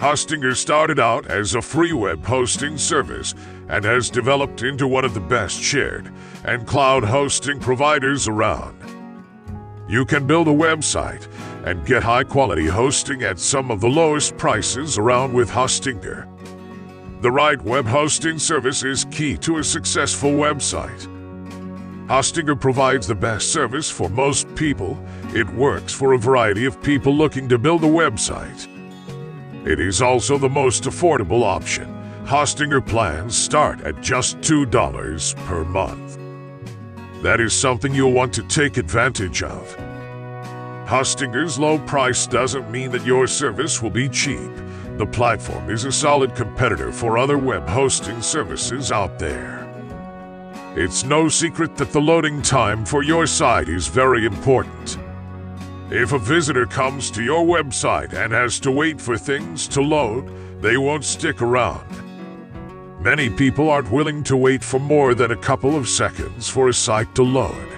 Hostinger started out as a free web hosting service and has developed into one of the best shared and cloud hosting providers around. You can build a website and get high-quality hosting at some of the lowest prices around with Hostinger. The right web hosting service is key to a successful website. Hostinger provides the best service for most people. It works for a variety of people looking to build a website. It is also the most affordable option. Hostinger plans start at just $2 per month. That is something you'll want to take advantage of. Hostinger's low price doesn't mean that your service will be cheap. The platform is a solid competitor for other web hosting services out there. It's no secret that the loading time for your site is very important. If a visitor comes to your website and has to wait for things to load, they won't stick around. Many people aren't willing to wait for more than a couple of seconds for a site to load.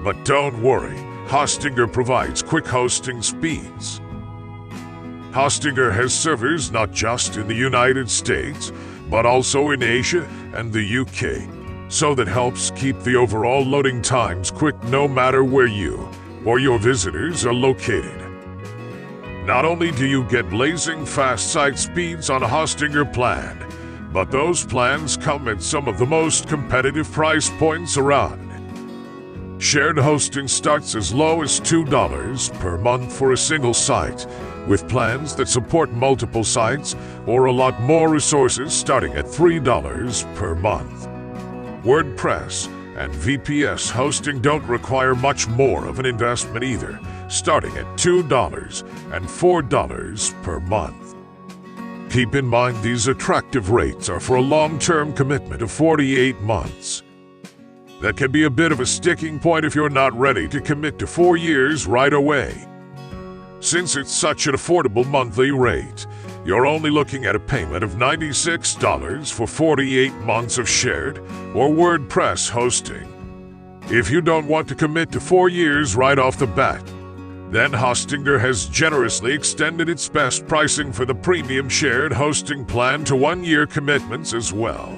But don't worry, Hostinger provides quick hosting speeds. Hostinger has servers not just in the United States, but also in Asia and the UK, so that helps keep the overall loading times quick no matter where you or your visitors are located. Not only do you get blazing fast site speeds on a Hostinger plan, but those plans come at some of the most competitive price points around. Shared hosting starts as low as $2 per month for a single site, with plans that support multiple sites or a lot more resources starting at $3 per month. WordPress and VPS hosting don't require much more of an investment either, starting at $2 and $4 per month. Keep in mind these attractive rates are for a long-term commitment of 48 months. That can be a bit of a sticking point if you're not ready to commit to 4 years right away. Since it's such an affordable monthly rate, you're only looking at a payment of $96 for 48 months of shared or WordPress hosting. If you don't want to commit to 4 years right off the bat, then Hostinger has generously extended its best pricing for the premium shared hosting plan to 1-year commitments as well.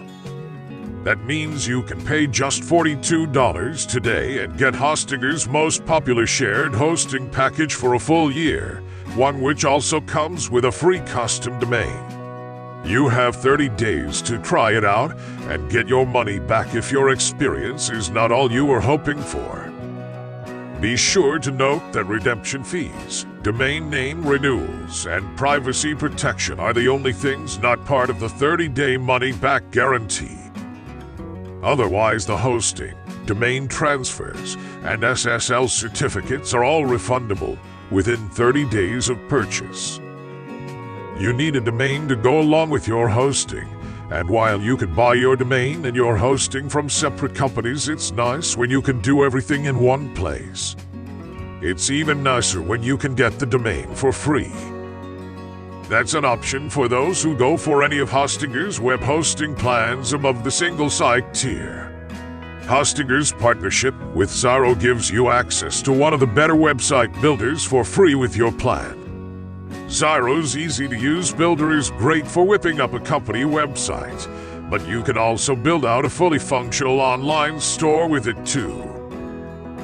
That means you can pay just $42 today and get Hostinger's most popular shared hosting package for a full year, one which also comes with a free custom domain. You have 30 days to try it out and get your money back if your experience is not all you were hoping for. Be sure to note that redemption fees, domain name renewals, and privacy protection are the only things not part of the 30-day money-back guarantee. Otherwise, the hosting, domain transfers, and SSL certificates are all refundable within 30 days of purchase. You need a domain to go along with your hosting, and while you can buy your domain and your hosting from separate companies, it's nice when you can do everything in one place. It's even nicer when you can get the domain for free. That's an option for those who go for any of Hostinger's web hosting plans above the single-site tier. Hostinger's partnership with Zyro gives you access to one of the better website builders for free with your plan. Zyro's easy-to-use builder is great for whipping up a company website, but you can also build out a fully functional online store with it too.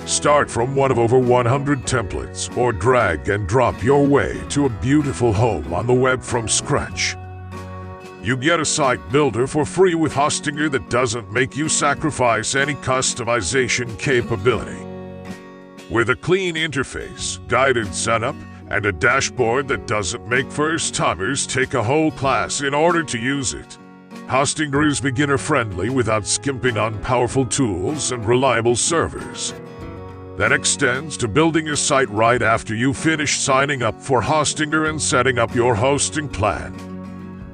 Start from one of over 100 templates or drag and drop your way to a beautiful home on the web from scratch. You get a site builder for free with Hostinger that doesn't make you sacrifice any customization capability. With a clean interface, guided setup, and a dashboard that doesn't make first-timers take a whole class in order to use it, Hostinger is beginner-friendly without skimping on powerful tools and reliable servers. That extends to building a site right after you finish signing up for Hostinger and setting up your hosting plan.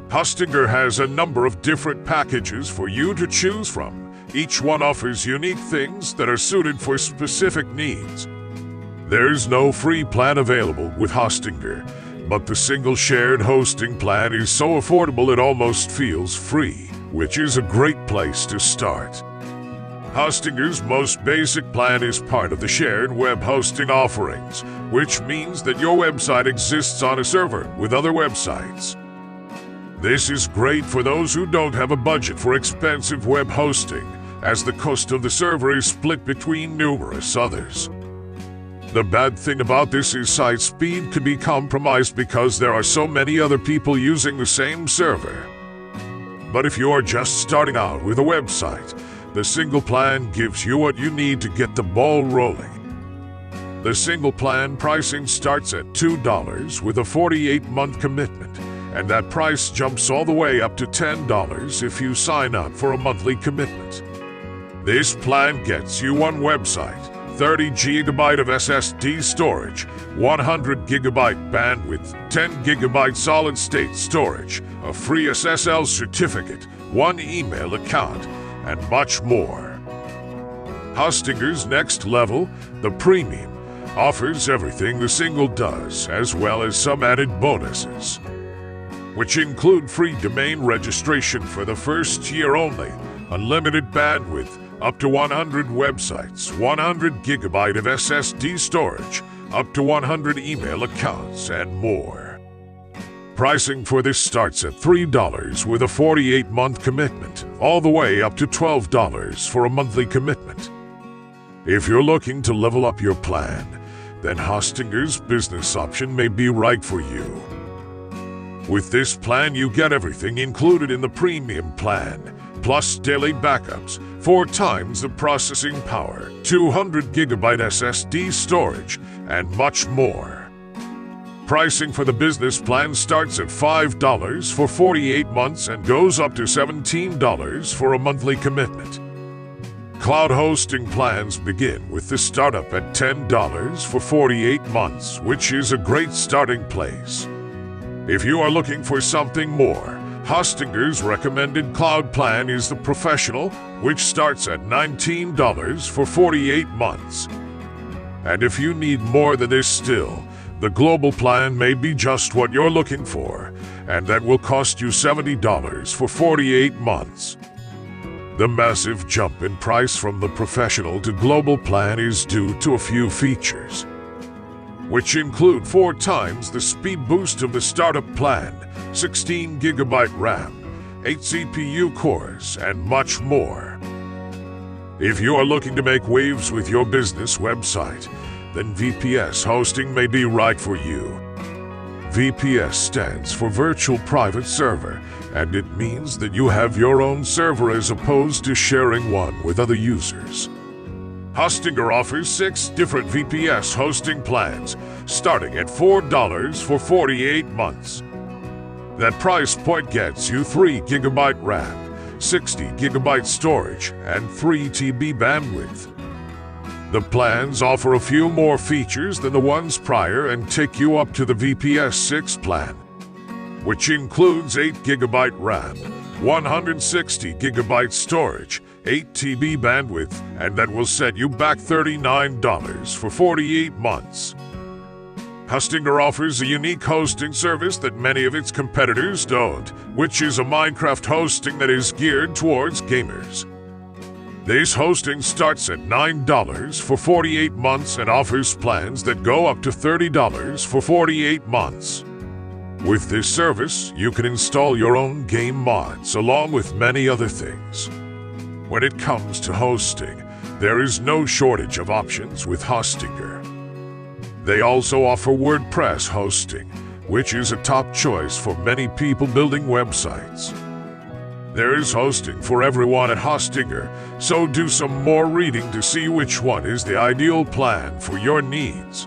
Hostinger has a number of different packages for you to choose from. Each one offers unique things that are suited for specific needs. There's no free plan available with Hostinger, but the single shared hosting plan is so affordable it almost feels free, which is a great place to start. Hostinger's most basic plan is part of the shared web hosting offerings, which means that your website exists on a server with other websites. This is great for those who don't have a budget for expensive web hosting, as the cost of the server is split between numerous others. The bad thing about this is site speed could be compromised because there are so many other people using the same server. But if you are just starting out with a website, the single plan gives you what you need to get the ball rolling. The single plan pricing starts at $2 with a 48-month commitment, and that price jumps all the way up to $10 if you sign up for a monthly commitment. This plan gets you one website, 30 GB of SSD storage, 100 GB bandwidth, 10 GB solid-state storage, a free SSL certificate, one email account, and much more. Hostinger's next level, the Premium, offers everything the single does, as well as some added bonuses, which include free domain registration for the first year only, unlimited bandwidth, up to 100 websites, 100 GB of SSD storage, up to 100 email accounts, and more. Pricing for this starts at $3 with a 48-month commitment, all the way up to $12 for a monthly commitment. If you're looking to level up your plan, then Hostinger's business option may be right for you. With this plan, you get everything included in the Premium plan, plus daily backups, 4 times the processing power, 200 GB SSD storage, and much more. Pricing for the business plan starts at $5 for 48 months and goes up to $17 for a monthly commitment. Cloud hosting plans begin with the startup at $10 for 48 months, which is a great starting place. If you are looking for something more, Hostinger's recommended cloud plan is the Professional, which starts at $19 for 48 months. And if you need more than this still, the Global plan may be just what you're looking for, and that will cost you $70 for 48 months. The massive jump in price from the Professional to Global plan is due to a few features, which include 4 times the speed boost of the startup plan, 16 GB RAM, 8 CPU cores, and much more. If you are looking to make waves with your business website, then VPS hosting may be right for you. VPS stands for Virtual Private Server, and it means that you have your own server as opposed to sharing one with other users. Hostinger offers 6 different VPS hosting plans, starting at $4 for 48 months. That price point gets you 3 GB RAM, 60 GB storage, and 3 TB bandwidth. The plans offer a few more features than the ones prior and take you up to the VPS 6 plan, which includes 8 GB RAM, 160 GB storage, 8 TB bandwidth, and that will set you back $39 for 48 months. Hostinger offers a unique hosting service that many of its competitors don't, which is a Minecraft hosting that is geared towards gamers. This hosting starts at $9 for 48 months and offers plans that go up to $30 for 48 months. With this service, you can install your own game mods along with many other things. When it comes to hosting, there is no shortage of options with Hostinger. They also offer WordPress hosting, which is a top choice for many people building websites. There is hosting for everyone at Hostinger, so do some more reading to see which one is the ideal plan for your needs.